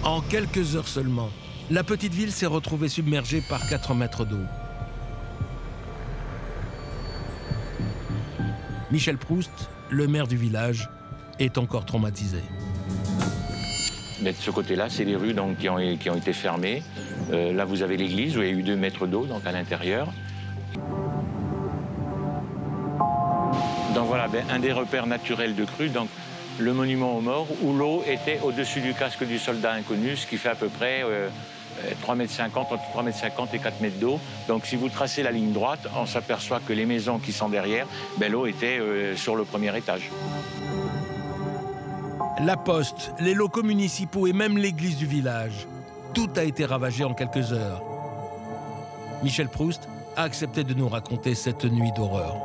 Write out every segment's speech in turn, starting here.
En quelques heures seulement, la petite ville s'est retrouvée submergée par 4 mètres d'eau. Michel Proust, le maire du village, est encore traumatisé. Mais de ce côté-là, c'est les rues donc, qui ont été fermées. Là, vous avez l'église où il y a eu 2 mètres d'eau à l'intérieur. Donc voilà, un des repères naturels de crue, donc le monument aux morts, où l'eau était au-dessus du casque du soldat inconnu, ce qui fait à peu près 3,50 m, entre 3,50 m et 4 mètres d'eau. Donc si vous tracez la ligne droite, on s'aperçoit que les maisons qui sont derrière, l'eau était sur le premier étage. La poste, les locaux municipaux et même l'église du village, tout a été ravagé en quelques heures. Michel Proust a accepté de nous raconter cette nuit d'horreur.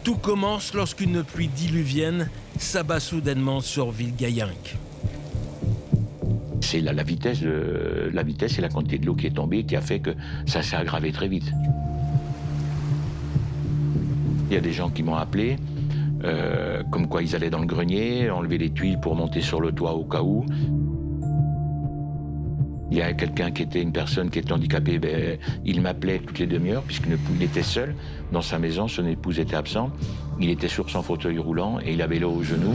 Tout commence lorsqu'une pluie diluvienne s'abat soudainement sur Villegayenque. C'est la vitesse et la quantité de l'eau qui est tombée qui a fait que ça s'est aggravé très vite. Il y a des gens qui m'ont appelé, comme quoi ils allaient dans le grenier, enlever les tuiles pour monter sur le toit au cas où. Il y a quelqu'un qui était une personne qui était handicapée, il m'appelait toutes les demi-heures puisqu'il était seul dans sa maison, son épouse était absente. Il était sur son fauteuil roulant et il avait l'eau au genou.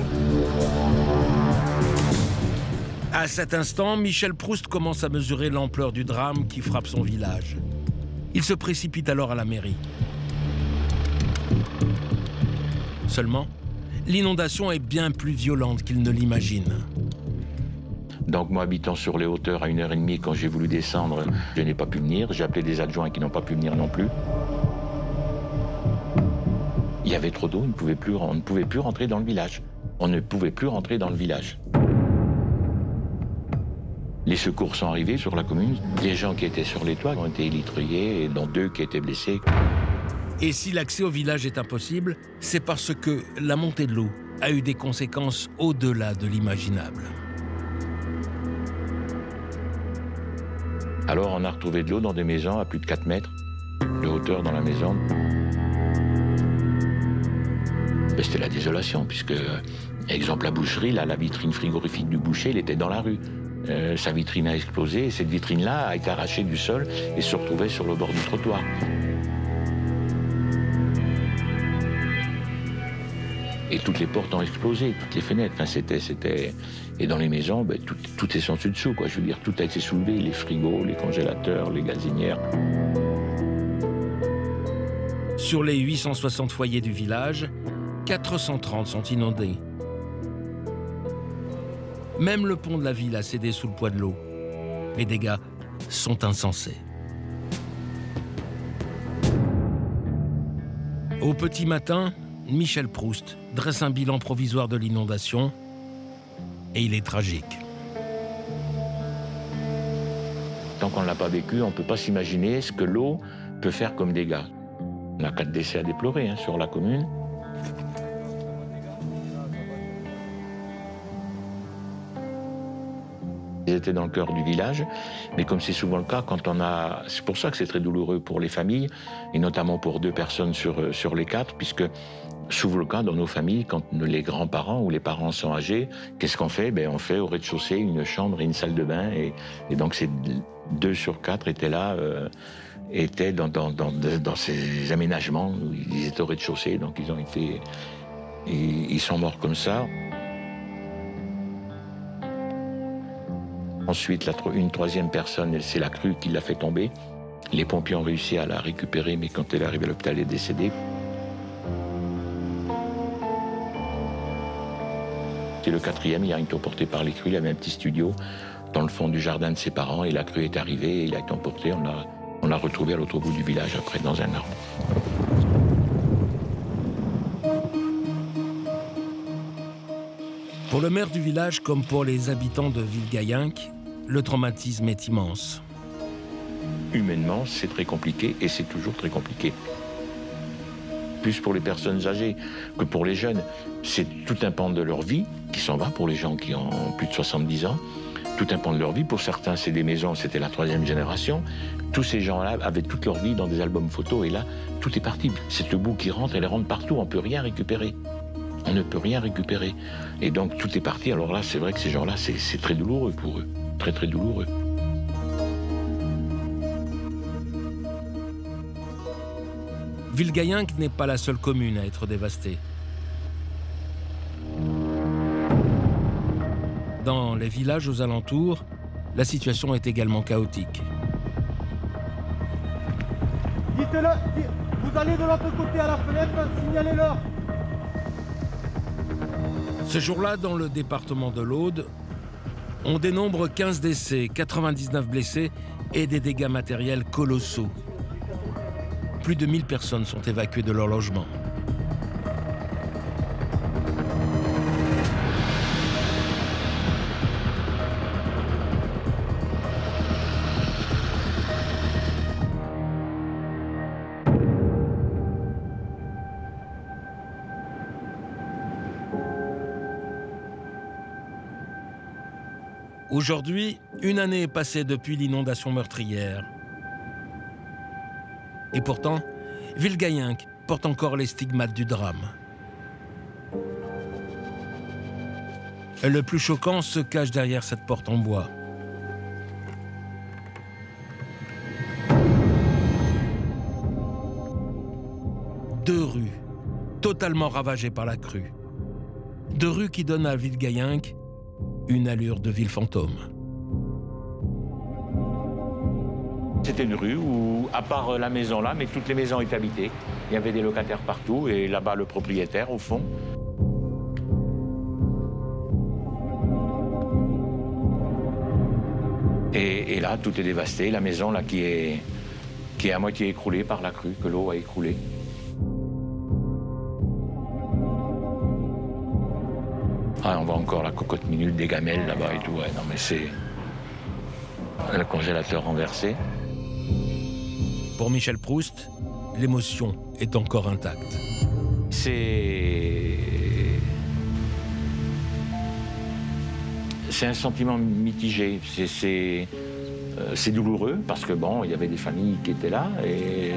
À cet instant, Michel Proust commence à mesurer l'ampleur du drame qui frappe son village. Il se précipite alors à la mairie. Seulement, l'inondation est bien plus violente qu'il ne l'imagine. Donc moi, habitant sur les hauteurs à 1h30, quand j'ai voulu descendre, je n'ai pas pu venir. J'ai appelé des adjoints qui n'ont pas pu venir non plus. Il y avait trop d'eau, on ne pouvait plus rentrer dans le village. On ne pouvait plus rentrer dans le village. Les secours sont arrivés sur la commune. Les gens qui étaient sur les toits ont été élitrillés, et dont 2 qui étaient blessés. Et si l'accès au village est impossible, c'est parce que la montée de l'eau a eu des conséquences au-delà de l'imaginable. Alors on a retrouvé de l'eau dans des maisons à plus de 4 mètres de hauteur dans la maison. C'était la désolation, puisque, exemple, la boucherie, là, la vitrine frigorifique du boucher, elle était dans la rue. Sa vitrine a explosé et cette vitrine-là a été arrachée du sol et se retrouvait sur le bord du trottoir. Et toutes les portes ont explosé, toutes les fenêtres. Enfin, c'était... Et dans les maisons, tout est senti dessous, quoi. Je veux dire, tout a été soulevé, les frigos, les congélateurs, les gazinières. Sur les 860 foyers du village, 430 sont inondés. Même le pont de la ville a cédé sous le poids de l'eau. Les dégâts sont insensés. Au petit matin, Michel Proust dresse un bilan provisoire de l'inondation et il est tragique. Tant qu'on ne l'a pas vécu, on ne peut pas s'imaginer ce que l'eau peut faire comme dégâts. On a 4 décès à déplorer sur la commune. Ils étaient dans le cœur du village, mais comme c'est souvent le cas, c'est pour ça que c'est très douloureux pour les familles, et notamment pour 2 personnes sur les 4, puisque souvent le cas dans nos familles, quand les grands-parents ou les parents sont âgés, qu'est-ce qu'on fait? On fait au rez-de-chaussée une chambre et une salle de bain, et donc ces 2 sur 4 étaient là, étaient dans ces aménagements, où ils étaient au rez-de-chaussée, donc ils sont morts comme ça. Ensuite, une 3e personne, c'est la crue qui l'a fait tomber. Les pompiers ont réussi à la récupérer, mais quand elle est arrivée à l'hôpital, elle est décédée. C'est le 4e, il a été emporté par les crues. Il avait un petit studio dans le fond du jardin de ses parents, et la crue est arrivée, et il a été emporté. On l'a retrouvé à l'autre bout du village, après, dans un arbre. Pour le maire du village, comme pour les habitants de Villegayenque, le traumatisme est immense. Humainement, c'est très compliqué et c'est toujours très compliqué. Plus pour les personnes âgées que pour les jeunes. C'est tout un pan de leur vie qui s'en va pour les gens qui ont plus de 70 ans. Tout un pan de leur vie. Pour certains, c'est des maisons, c'était la 3e génération. Tous ces gens-là avaient toute leur vie dans des albums photos et là, tout est parti. Cette boue qui rentre, elle rentre partout, on ne peut rien récupérer. On ne peut rien récupérer. Et donc tout est parti. Alors là, c'est vrai que ces gens-là, c'est très douloureux pour eux. Très, très douloureux. Villegayenque n'est pas la seule commune à être dévastée. Dans les villages aux alentours, la situation est également chaotique. Dites-le, vous allez de l'autre côté à la fenêtre, signalez-leur. Ce jour-là, dans le département de l'Aude, on dénombre 15 décès, 99 blessés et des dégâts matériels colossaux. Plus de 1000 personnes sont évacuées de leur logement. Aujourd'hui, une année est passée depuis l'inondation meurtrière. Et pourtant, Villegayenque porte encore les stigmates du drame. Le plus choquant se cache derrière cette porte en bois. Deux rues, totalement ravagées par la crue. Deux rues qui donnent à Villegayenque une allure de ville fantôme. C'était une rue où, à part la maison là, mais toutes les maisons étaient habitées. Il y avait des locataires partout et là-bas le propriétaire au fond. Et là, tout est dévasté. La maison là qui est à moitié écroulée par la crue, que l'eau a écroulée. Ah, on voit encore la cocotte minute des gamelles là-bas et tout. Ouais, non mais c'est le congélateur renversé. Pour Michel Proust, l'émotion est encore intacte. C'est un sentiment mitigé. C'est douloureux parce que bon, il y avait des familles qui étaient là et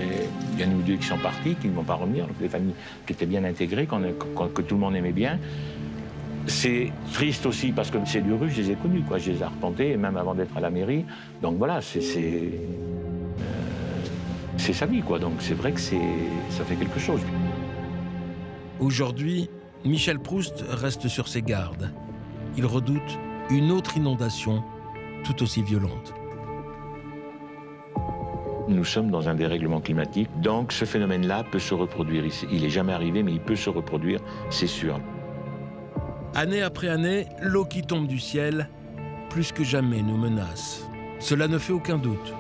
il y en a eu deux qui sont partis, qui ne vont pas revenir. Donc des familles qui étaient bien intégrées, que tout le monde aimait bien. C'est triste aussi parce que ces deux rues, je les ai connues, quoi. Je les ai arpentées, même avant d'être à la mairie. Donc voilà, c'est sa vie, quoi. Donc c'est vrai que ça fait quelque chose. Aujourd'hui, Michel Proust reste sur ses gardes. Il redoute une autre inondation tout aussi violente. Nous sommes dans un dérèglement climatique, donc ce phénomène-là peut se reproduire ici. Il n'est jamais arrivé, mais il peut se reproduire, c'est sûr. Année après année, l'eau qui tombe du ciel, plus que jamais, nous menace. Cela ne fait aucun doute.